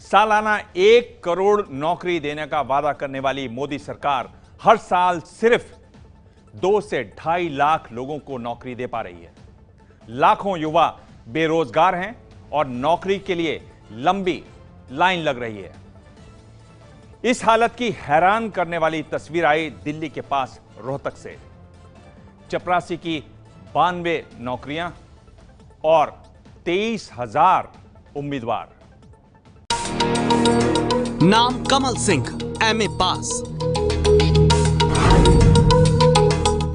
सालाना 1 करोड़ नौकरी देने का वादा करने वाली मोदी सरकार हर साल सिर्फ 2 से 2.5 लाख लोगों को नौकरी दे पा रही है। लाखों युवा बेरोजगार हैं और नौकरी के लिए लंबी लाइन लग रही है। इस हालत की हैरान करने वाली तस्वीर आई दिल्ली के पास रोहतक से। चपरासी की 92 नौकरियां और 23,000 उम्मीदवार। नाम कमल सिंह, एमए पास।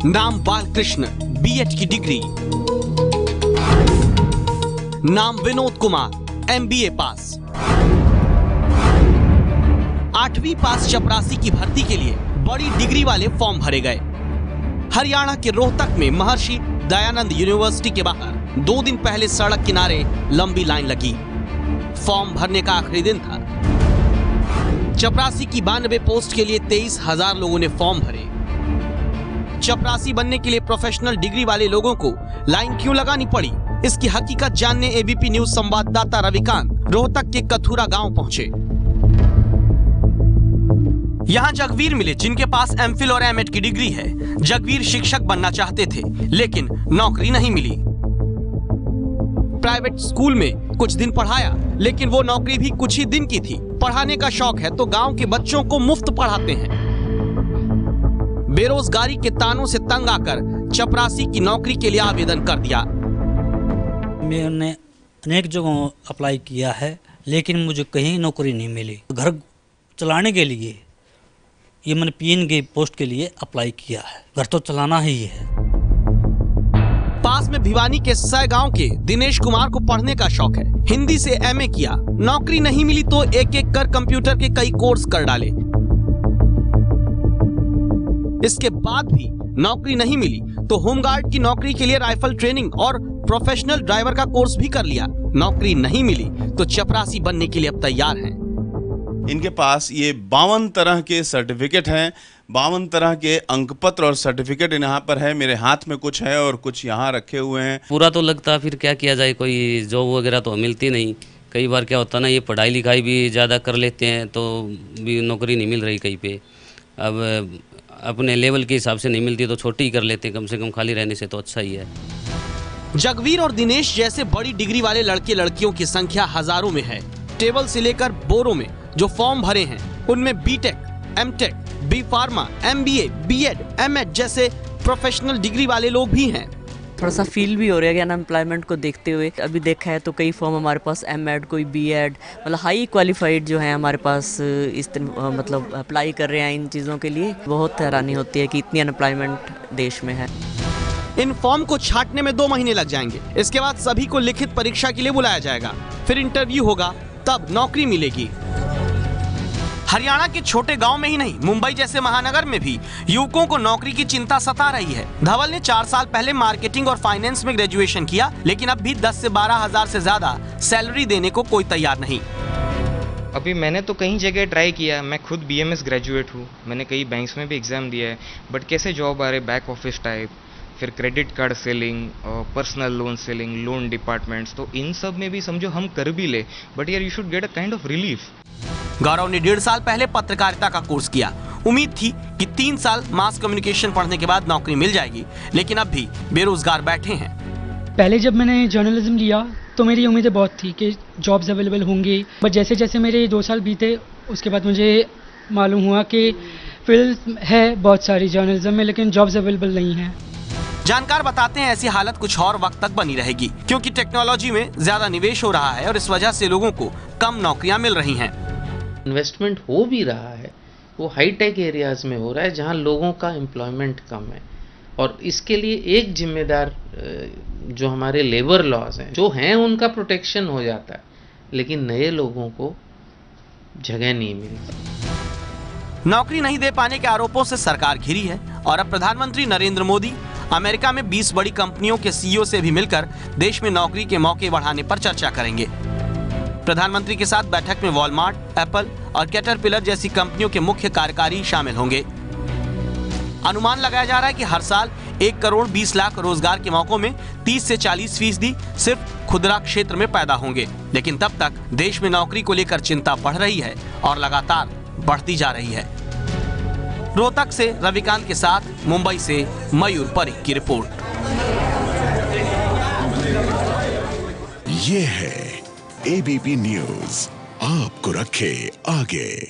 नाम बालकृष्ण, बीएड की डिग्री। नाम विनोद कुमार, एमबीए पास। 8वीं पास चपरासी की भर्ती के लिए बड़ी डिग्री वाले फॉर्म भरे गए। हरियाणा के रोहतक में महर्षि दयानंद यूनिवर्सिटी के बाहर 2 दिन पहले सड़क किनारे लंबी लाइन लगी। फॉर्म भरने का आखिरी दिन था। चपरासी की 92 पोस्ट के लिए 23,000 लोगों ने फॉर्म भरे। चपरासी बनने के लिए प्रोफेशनल डिग्री वाले लोगों को लाइन क्यों लगानी पड़ी, इसकी हकीकत जानने एबीपी न्यूज संवाददाता रविकांत रोहतक के कथुरा गांव पहुंचे। यहां जगवीर मिले जिनके पास एमफिल और एमएड की डिग्री है। जगवीर शिक्षक बनना चाहते थे लेकिन नौकरी नहीं मिली। प्राइवेट स्कूल में कुछ दिन पढ़ाया लेकिन वो नौकरी भी कुछ ही दिन की थी। पढ़ाने का शौक है तो गांव के बच्चों को मुफ्त पढ़ाते हैं। बेरोजगारी के तानों से तंग आकर चपरासी की नौकरी के लिए आवेदन कर दिया। मैंने अनेक जगहों अप्लाई किया है लेकिन मुझे कहीं नौकरी नहीं मिली। घर चलाने के लिए ये मैंने पीएन की पोस्ट के लिए अप्लाई किया है। घर तो चलाना ही है। पास में भिवानी के सय गांव के दिनेश कुमार को पढ़ने का शौक है। हिंदी से एमए किया, नौकरी नहीं मिली तो एक एक कर कंप्यूटर के कई कोर्स कर डाले। इसके बाद भी नौकरी नहीं मिली तो होमगार्ड की नौकरी के लिए राइफल ट्रेनिंग और प्रोफेशनल ड्राइवर का कोर्स भी कर लिया। नौकरी नहीं मिली तो चपरासी बनने के लिए अब तैयार हैं। इनके पास ये 52 तरह के सर्टिफिकेट हैं, 52 तरह के अंकपत्र और सर्टिफिकेट यहाँ पर है। मेरे हाथ में कुछ है और कुछ यहाँ रखे हुए हैं। पूरा तो लगता, फिर क्या किया जाए, कोई जॉब वगैरह तो मिलती नहीं। कई बार क्या होता ना, ये पढ़ाई लिखाई भी ज़्यादा कर लेते हैं तो भी नौकरी नहीं मिल रही कहीं पे। अब अपने लेवल के हिसाब से नहीं मिलती तो छोटी ही कर लेते हैं, कम से कम खाली रहने से तो अच्छा ही है। जगवीर और दिनेश जैसे बड़ी डिग्री वाले लड़के लड़कियों की संख्या हजारों में है। टेबल से लेकर बोरों में जो फॉर्म भरे हैं उनमें BTech, MTech, B pharma, MBA, BEd, MEd जैसे प्रोफेशनल डिग्री वाले लोग भी हैं। थोड़ा सा फील भी हो रहा है कि अनएम्प्लॉयमेंट को देखते हुए अभी देखा है तो कई फॉर्म हमारे पास एमएड, कोई बीएड, मतलब हाई क्वालिफाइड जो है हमारे पास मतलब अप्लाई कर रहे हैं इन चीज़ों के लिए। बहुत हैरानी होती है कि इतनी अनएम्प्लॉयमेंट देश में है। इन फॉर्म को छांटने में 2 महीने लग जाएंगे। इसके बाद सभी को लिखित परीक्षा के लिए बुलाया जाएगा, फिर इंटरव्यू होगा, तब नौकरी मिलेगी। हरियाणा के छोटे गांव में ही नहीं, मुंबई जैसे महानगर में भी युवकों को नौकरी की चिंता सता रही है। धवल ने 4 साल पहले मार्केटिंग और फाइनेंस में ग्रेजुएशन किया लेकिन अब भी 10 से 12 हजार से ज्यादा सैलरी देने को कोई तैयार नहीं। अभी मैंने तो कई जगह ट्राई किया। मैं खुद बीएमएस ग्रेजुएट हूँ, मैंने कई बैंक्स में भी एग्जाम दिया है, बट कैसे जॉब आ रहे, बैक ऑफिस टाइप, फिर credit card selling, personal loan selling, loan departments, तो इन सब में भी समझो हम कर भी ले, बट यार you should get a kind of relief. Gaurav ने 1.5 साल पहले पत्रकारिता का कोर्स किया। उम्मीद थी कि 3 साल मास कम्युनिकेशन पढ़ने के बाद नौकरी मिल जाएगी, लेकिन अब भी बेरोजगार बैठे हैं। पहले जब मैंने जर्नलिज्म लिया तो मेरी उम्मीदें बहुत थी कि जॉब्स अवेलेबल होंगी, बट जैसे जैसे मेरे 2 साल बीते उसके बाद मुझे मालूम हुआ कि फील्ड है बहुत सारी जर्नलिज्म में लेकिन जॉब्स अवेलेबल नहीं है। जानकार बताते हैं ऐसी हालत कुछ और वक्त तक बनी रहेगी क्योंकि टेक्नोलॉजी में ज्यादा निवेश हो रहा है और इस वजह से लोगों को कम नौकरियां मिल रही हैं। इन्वेस्टमेंट हो भी रहा है वो हाईटेक एरियाज में हो रहा है जहां लोगों का एम्प्लॉयमेंट कम है, और इसके लिए एक जिम्मेदार जो हमारे लेबर लॉज हैं जो हैं उनका प्रोटेक्शन हो जाता है, लेकिन नए लोगों को जगह नहीं मिलती। नौकरी नहीं दे पाने के आरोपों से सरकार घिरी है और अब प्रधानमंत्री नरेंद्र मोदी अमेरिका में 20 बड़ी कंपनियों के सीईओ से भी मिलकर देश में नौकरी के मौके बढ़ाने पर चर्चा करेंगे। प्रधानमंत्री के साथ बैठक में वॉलमार्ट, एप्पल और कैटरपिलर जैसी कंपनियों के मुख्य कार्यकारी शामिल होंगे। अनुमान लगाया जा रहा है कि हर साल 1 करोड़ 20 लाख रोजगार के मौकों में 30 से 40% सिर्फ खुदरा क्षेत्र में पैदा होंगे। लेकिन तब तक देश में नौकरी को लेकर चिंता बढ़ रही है और लगातार बढ़ती जा रही है। रोहतक से रविकांत के साथ मुंबई से मयूर परीख की रिपोर्ट। ये है एबीपी न्यूज़, आपको रखे आगे।